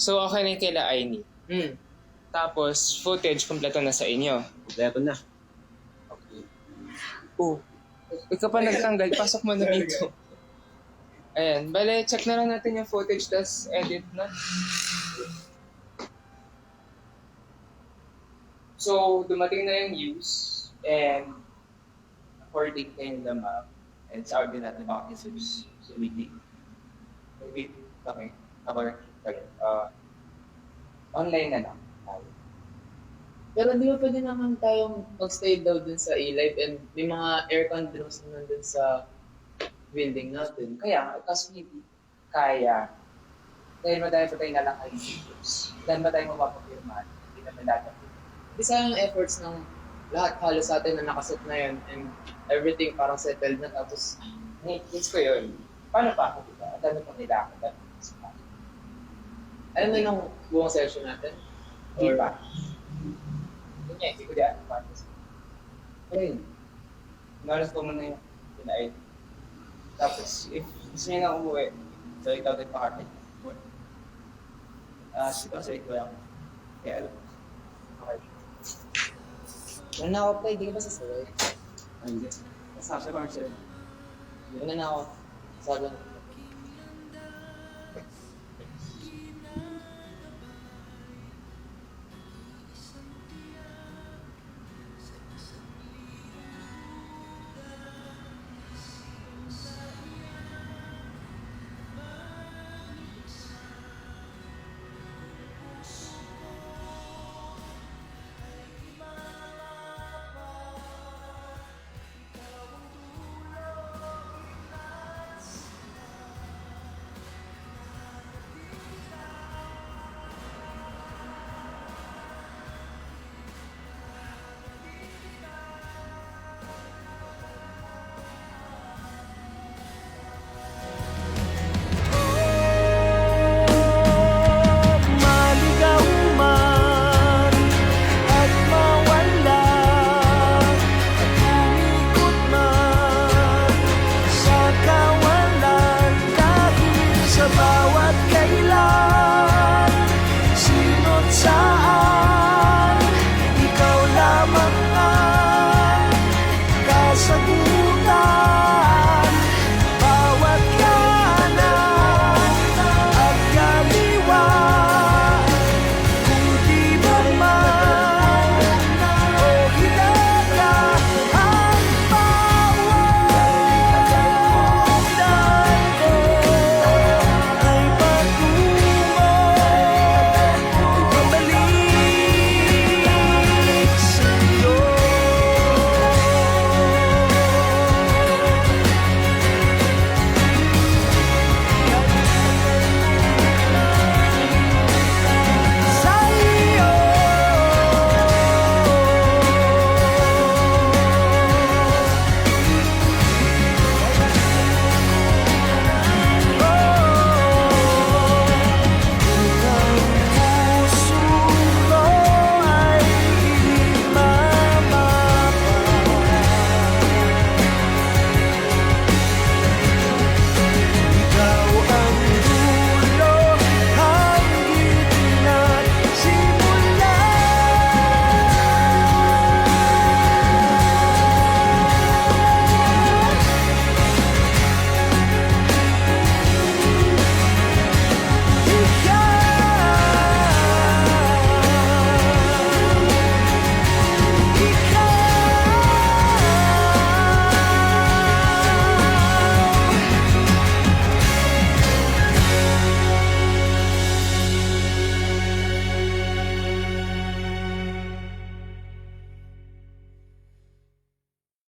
So, okay na yung kila Aini. Tapos, footage, kompleto na sa inyo. Kompleto na. Okay. Oh, ikaw pa nagtanggal, pasok mo na dito. Ayan, bale, check na lang natin yung footage, tas edit na. So, dumating na yung views, and according na yung lamang, and sabi natin about this views. So, wait, okay, online na lang. Pero di ba pwede naman tayong mag-stay daw dun sa A-Live and may mga air conditioners naman dun sa building natin. Kaya, kasi hindi kaya, dahil madami pa tayo nalang videos, dahil ba tayo mapapapirmahan, hindi naman natin. Di sayang efforts ng lahat halos sa atin na nakaset na yun and everything parang settled na tapos Hits ko yun. Paano pa ako, diba? Ang dami pang nila ako. alam mo nung buong session natin? Di ba? Yun nga, hindi ko di ano pa. Ayun. Nalas ko muna yung pinaid. Tapos, if gusto niya na umuwi, so ikaw din pa kami. Sa ito lang. Kaya alam. Okay. Wala na ako play, di ka ba sasaway? Hindi. Sa Marcel. Wala na ako. Sabi